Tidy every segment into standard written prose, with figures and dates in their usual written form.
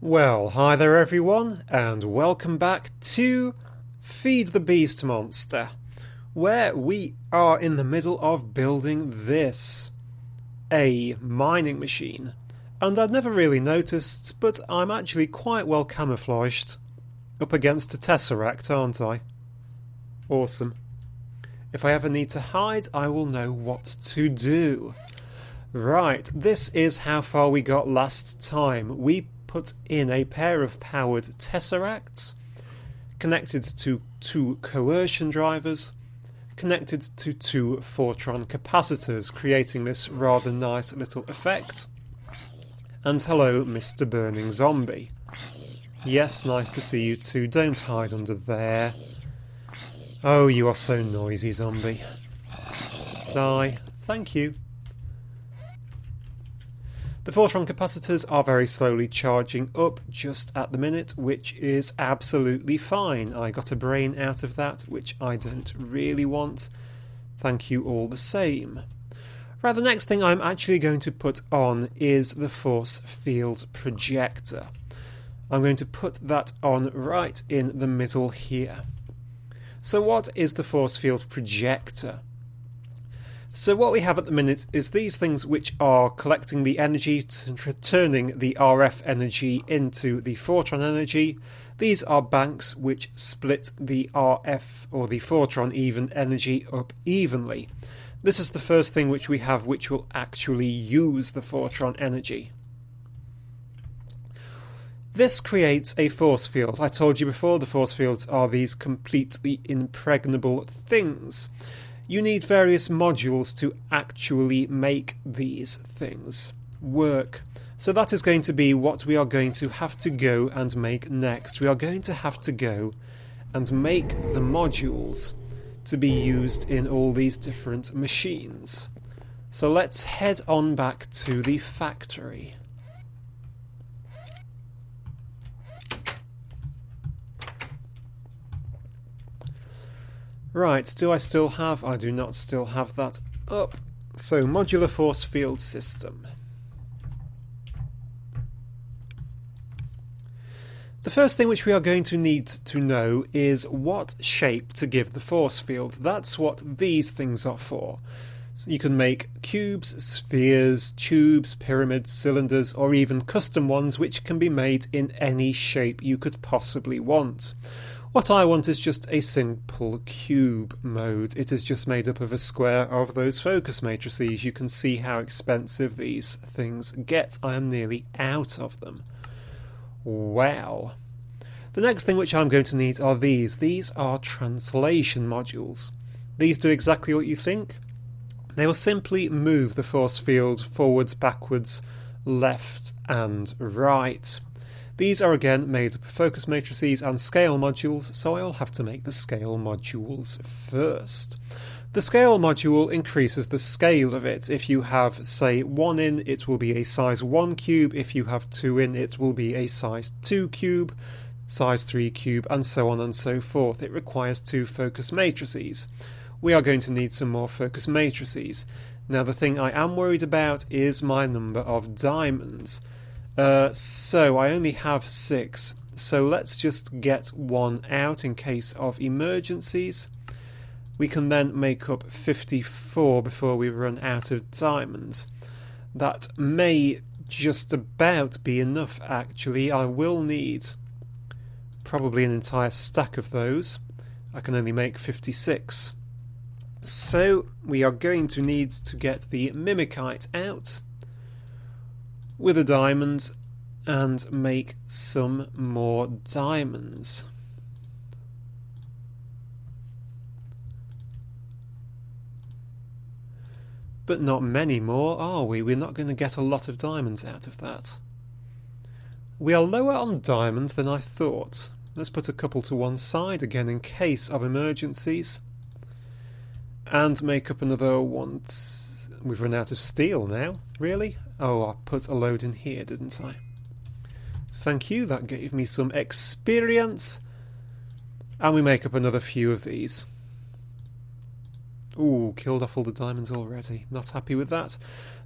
Well, hi there everyone, and welcome back to Feed the Beast Monster, where we are in the middle of building this, a mining machine. And I'd never really noticed, but I'm actually quite well camouflaged up against a tesseract, aren't I? Awesome. If I ever need to hide, I will know what to do. Right, this is how far we got last time. We put in a pair of powered tesseracts, connected to two coercion drivers, connected to two Fortron capacitors, creating this rather nice little effect. And hello, Mr. Burning Zombie. Yes, nice to see you too. Don't hide under there. Oh, you are so noisy, zombie. Die. Thank you. The Fortron capacitors are very slowly charging up just at the minute, which is absolutely fine. I got a brain out of that, which I don't really want. Thank you all the same. Right, the next thing I'm actually going to put on is the force field projector. I'm going to put that on right in the middle here. So what is the force field projector? So what we have at the minute is these things which are collecting the energy, turning the RF energy into the Fortron energy. These are banks which split the RF or the Fortron even energy up evenly. This is the first thing which we have which will actually use the Fortron energy. This creates a force field. I told you before, the force fields are these completely impregnable things. You need various modules to actually make these things work. So that is going to be what we are going to have to go and make next. We are going to have to go and make the modules to be used in all these different machines. So let's head on back to the factory. Right, do I still have? I do not still have that up. So, modular force field system. The first thing which we are going to need to know is what shape to give the force field. That's what these things are for. So you can make cubes, spheres, tubes, pyramids, cylinders, or even custom ones which can be made in any shape you could possibly want. What I want is just a simple cube mode. It is just made up of a square of those focus matrices. You can see how expensive these things get. I am nearly out of them. Wow. The next thing which I'm going to need are these. These are translation modules. These do exactly what you think. They will simply move the force field forwards, backwards, left and right. These are again made up of focus matrices and scale modules, so I'll have to make the scale modules first. The scale module increases the scale of it. If you have, say, 1 in, it will be a size 1 cube. If you have 2 in, it will be a size 2 cube, size 3 cube, and so on and so forth. It requires 2 focus matrices. We are going to need some more focus matrices. Now, the thing I am worried about is my number of diamonds. So I only have 6, so let's just get 1 out in case of emergencies. We can then make up 54 before we run out of diamonds. That may just about be enough actually. I will need probably an entire stack of those. I can only make 56. So we are going to need to get the Mimikite out with a diamond and make some more diamonds. But not many more, are we? We're not going to get a lot of diamonds out of that. We are lower on diamonds than I thought. Let's put a couple to one side again in case of emergencies. And make up another one. We've run out of steel now. Really? Oh, I put a load in here, didn't I? Thank you, that gave me some experience. And we make up another few of these. Ooh, killed off all the diamonds already. Not happy with that.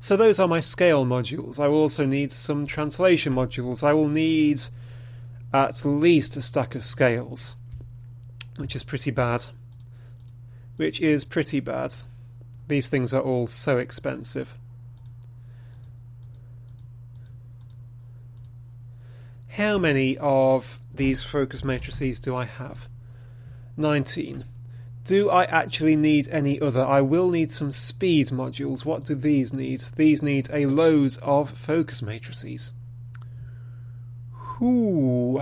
So those are my scale modules. I will also need some translation modules. I will need at least a stack of scales, which is pretty bad. These things are all so expensive. How many of these focus matrices do I have? 19. Do I actually need any other? I will need some speed modules. What do these need? These need a load of focus matrices. Ooh.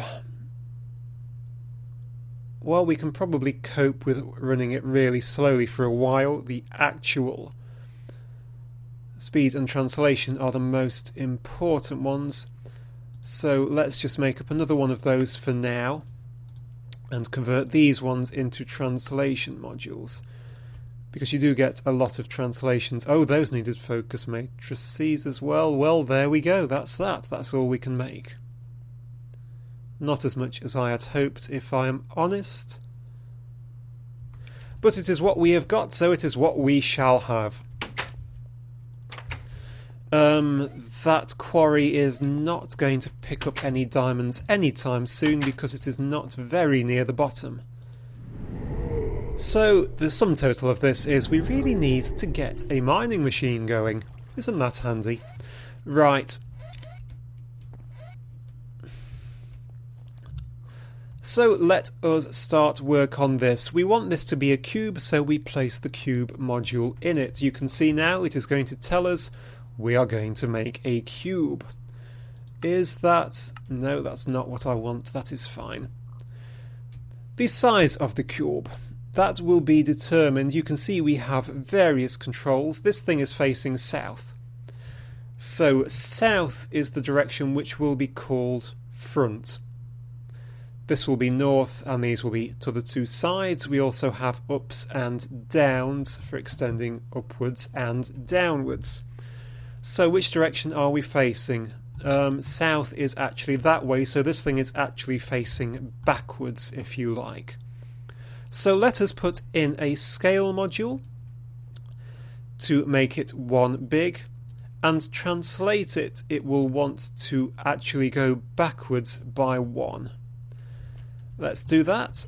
Well, we can probably cope with running it really slowly for a while. The actual speed and translation are the most important ones. So let's just make up another one of those for now and convert these ones into translation modules, because you do get a lot of translations. Oh, those needed focus matrices as well. Well, there we go. That's that. That's all we can make. Not as much as I had hoped, if I am honest. But it is what we have got, so it is what we shall have. That quarry is not going to pick up any diamonds anytime soon because it is not very near the bottom. So the sum total of this is we really need to get a mining machine going. Isn't that handy? Right. So let us start work on this. We want this to be a cube, so we place the cube module in it. You can see now it is going to tell us we are going to make a cube. Is that... No, that's not what I want. That is fine. The size of the cube. That will be determined. You can see we have various controls. This thing is facing south. So south is the direction which will be called front. This will be north, and these will be to the two sides. We also have ups and downs for extending upwards and downwards. So which direction are we facing? South is actually that way, so this thing is actually facing backwards, if you like. So let us put in a scale module to make it one big, and translate it. It will want to actually go backwards by 1. Let's do that.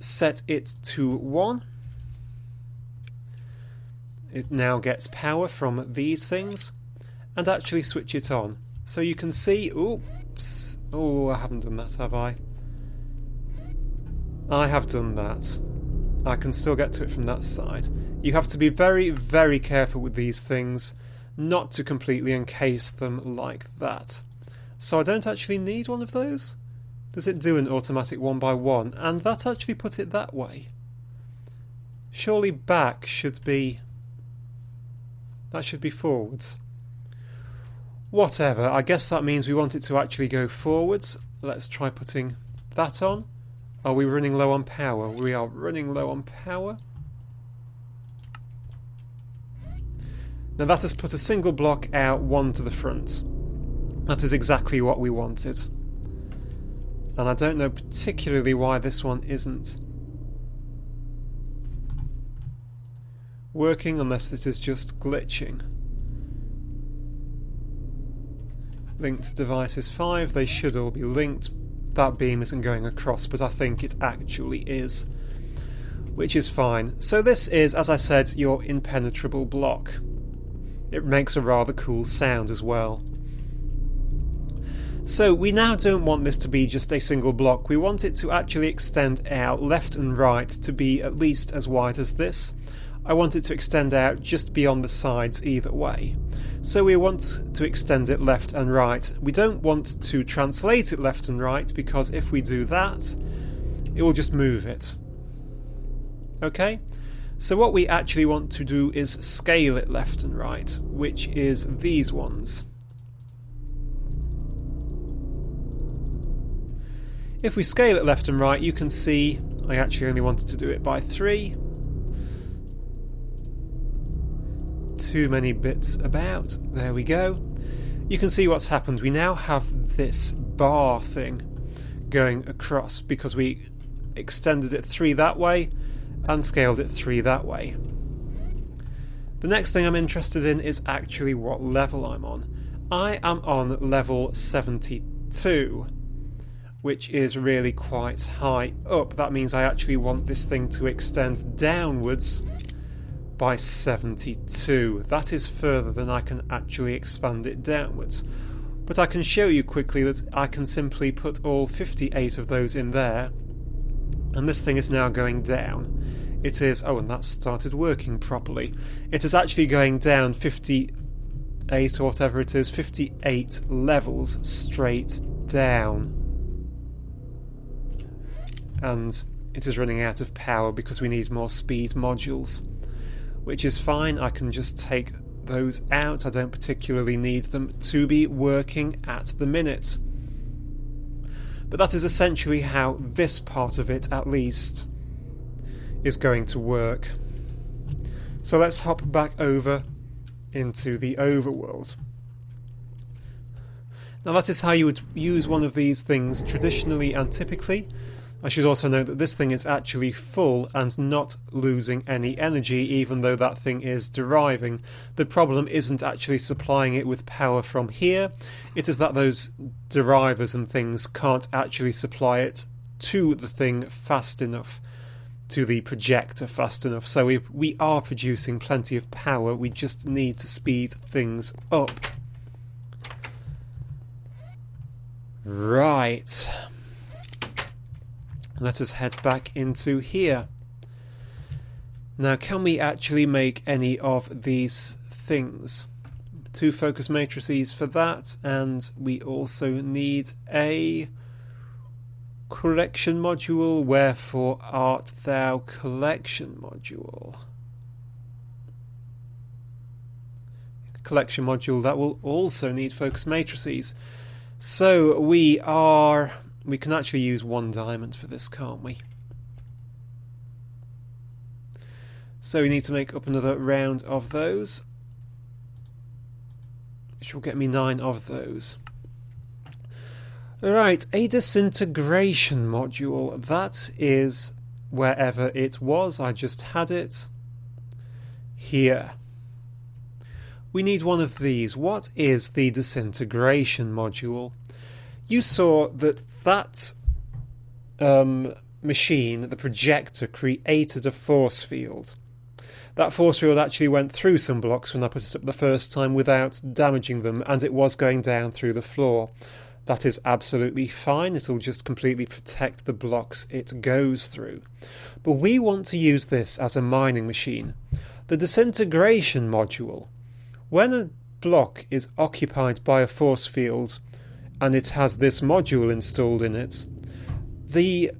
Set it to 1. It now gets power from these things, and actually switch it on. So you can see, oops, oh, I haven't done that, have I? I have done that. I can still get to it from that side. You have to be very, very careful with these things, not to completely encase them like that. So I don't actually need one of those. Does it do an automatic 1 by 1? And that actually put it that way. Surely back should be... That should be forwards. Whatever, I guess that means we want it to actually go forwards. Let's try putting that on. Are we running low on power? We are running low on power. Now that has put a single block out, one to the front. That is exactly what we wanted. And I don't know particularly why this one isn't working, unless it is just glitching. Linked devices 5, they should all be linked. That beam isn't going across, but I think it actually is, which is fine. So this is, as I said, your impenetrable block. It makes a rather cool sound as well. So we now don't want this to be just a single block. We want it to actually extend out left and right to be at least as wide as this. I want it to extend out just beyond the sides either way. So we want to extend it left and right. We don't want to translate it left and right, because if we do that, it will just move it. Okay? So what we actually want to do is scale it left and right, which is these ones. If we scale it left and right, you can see I actually only wanted to do it by 3. Too many bits about. There we go. You can see what's happened. We now have this bar thing going across because we extended it 3 that way and scaled it 3 that way. The next thing I'm interested in is actually what level I'm on. I am on level 72, which is really quite high up. That means I actually want this thing to extend downwards by 72. That is further than I can actually expand it downwards. But I can show you quickly that I can simply put all 58 of those in there, and this thing is now going down. It is, oh, and that started working properly. It is actually going down 58 or whatever it is, 58 levels straight down. And it is running out of power because we need more speed modules, which is fine. I can just take those out. I don't particularly need them to be working at the minute. But that is essentially how this part of it, at least, is going to work. So let's hop back over into the overworld. Now that is how you would use one of these things traditionally and typically. I should also note that this thing is actually full and not losing any energy, even though that thing is deriving. The problem isn't actually supplying it with power from here. It is that those derivers and things can't actually supply it to the thing fast enough, to the projector fast enough. So we are producing plenty of power. We just need to speed things up. Right. Let us head back into here. Now, can we actually make any of these things? 2 focus matrices for that, and we also need a collection module. Wherefore art thou collection module? Collection module that will also need focus matrices. So we can actually use 1 diamond for this, can't we? So we need to make up another round of those, which will get me 9 of those. Right, a disintegration module. That is wherever it was. I just had it here. We need one of these. What is the disintegration module? You saw that machine, the projector, created a force field. That force field actually went through some blocks when I put it up the first time without damaging them, and it was going down through the floor. That is absolutely fine. It'll just completely protect the blocks it goes through. But we want to use this as a mining machine. The disintegration module. When a block is occupied by a force field, and it has this module installed in it, the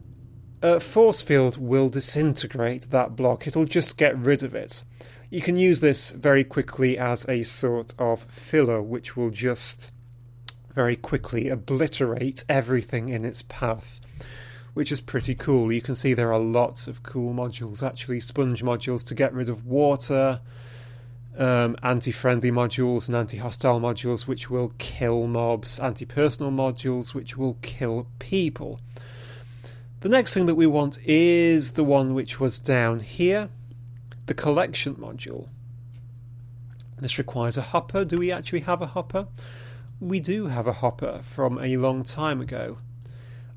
force field will disintegrate that block. It'll just get rid of it. You can use this very quickly as a sort of filler, which will just very quickly obliterate everything in its path, which is pretty cool. You can see there are lots of cool modules, actually. Sponge modules to get rid of water, anti-friendly modules and anti-hostile modules which will kill mobs, anti-personal modules which will kill people. The next thing that we want is the one which was down here, the collection module. This requires a hopper. Do we actually have a hopper? We do have a hopper from a long time ago.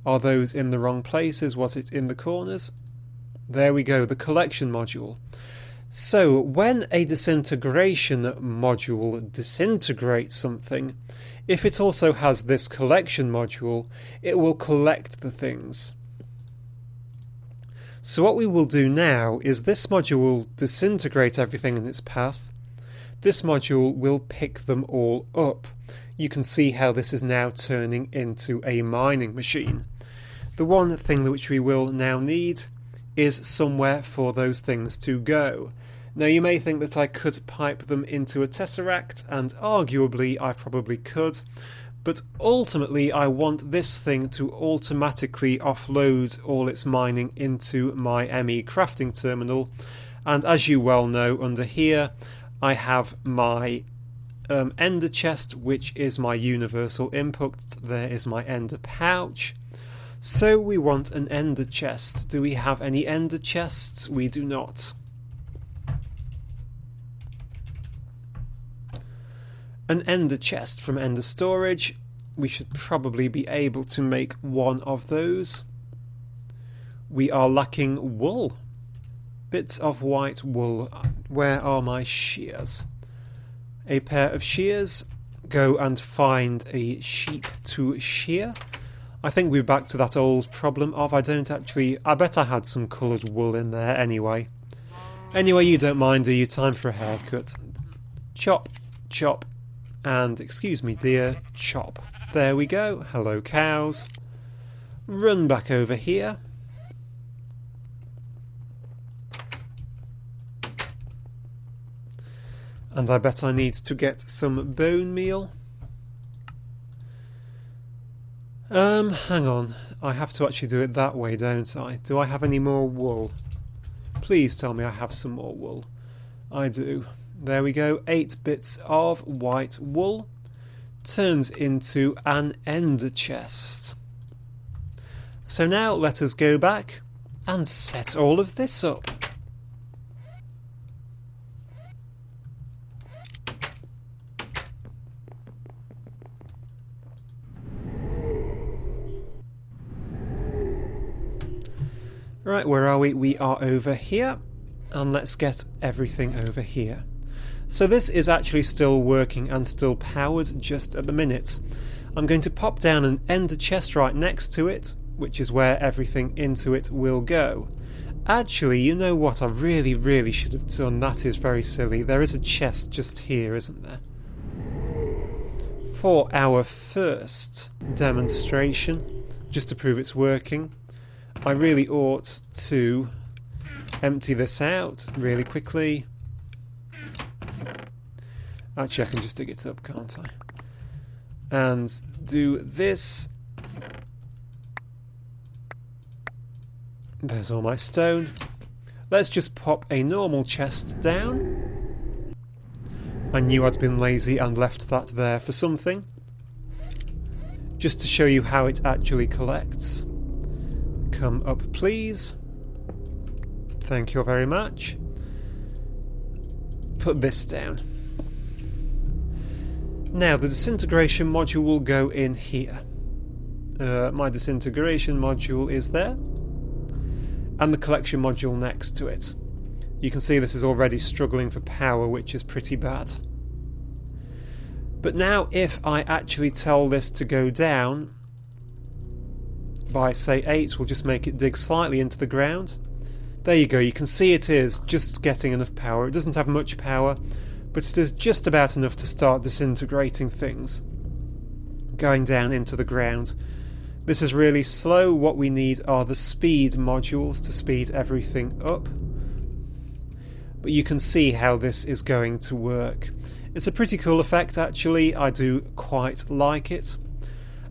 Are those in the wrong places? Was it in the corners? There we go, the collection module. So, when a disintegration module disintegrates something, if it also has this collection module, it will collect the things. So what we will do now is this module will disintegrate everything in its path. This module will pick them all up. You can see how this is now turning into a mining machine. The one thing which we will now need is somewhere for those things to go. Now you may think that I could pipe them into a tesseract, and arguably I probably could, but ultimately I want this thing to automatically offload all its mining into my ME crafting terminal, and as you well know, under here I have my ender chest, which is my universal input. There is my ender pouch. So we want an ender chest. Do we have any ender chests? We do not. an ender chest from ender storage. We should probably be able to make one of those. We are lacking wool. Bits of white wool. Where are my shears? A pair of shears. Go and find a sheep to shear. I think we're back to that old problem of I bet I had some coloured wool in there anyway. Anyway, you don't mind, do you? Time for a haircut. Chop, chop, and excuse me dear, chop. There we go. Hello cows. Run back over here. And I bet I need to get some bone meal. Hang on. I have to actually do it that way, don't I? Do I have any more wool? Please tell me I have some more wool. I do. There we go. 8 bits of white wool. Turns into an ender chest. So now let us go back and set all of this up. Right, where are we? We are over here, and let's get everything over here. So this is actually still working and still powered just at the minute. I'm going to pop down an ender chest right next to it, which is where everything into it will go. Actually, you know what I really should have done? That is very silly. There is a chest just here, isn't there? For our first demonstration, just to prove it's working, I really ought to empty this out really quickly. Actually, I can just dig it up, can't I? And do this. There's all my stone. Let's just pop a normal chest down. I knew I'd been lazy and left that there for something. Just to show you how it actually collects. Come up, please. Thank you very much. Put this down. Now the disintegration module will go in here. My disintegration module is there. And the collection module next to it. You can see this is already struggling for power, which is pretty bad. But now if I actually tell this to go down by say 8, we'll just make it dig slightly into the ground. There you go, you can see it is just getting enough power. It doesn't have much power, but it is just about enough to start disintegrating things, going down into the ground. This is really slow. What we need are the speed modules to speed everything up. But you can see how this is going to work. It's a pretty cool effect actually, I do quite like it.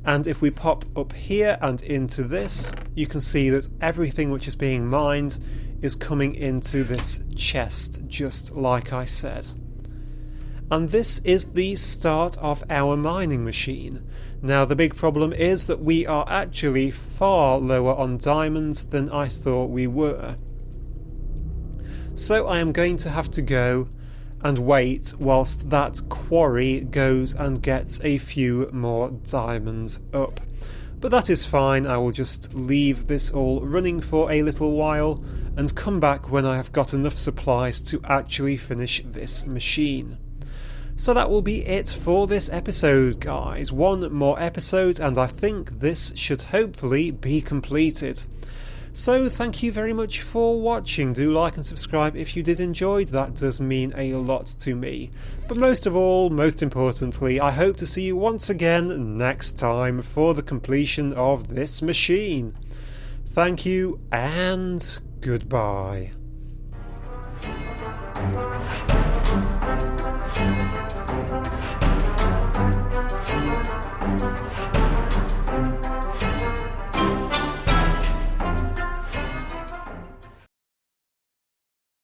And if we pop up here and into this, you can see that everything which is being mined is coming into this chest, just like I said. And this is the start of our mining machine. Now the big problem is that we are actually far lower on diamonds than I thought we were. So I am going to have to go and wait whilst that quarry goes and gets a few more diamonds up. But that is fine, I will just leave this all running for a little while and come back when I have got enough supplies to actually finish this machine. So that will be it for this episode, guys. One more episode and I think this should hopefully be completed. So thank you very much for watching. Do like and subscribe if you did enjoy. That does mean a lot to me. But most of all, most importantly, I hope to see you once again next time for the completion of this machine. Thank you and goodbye.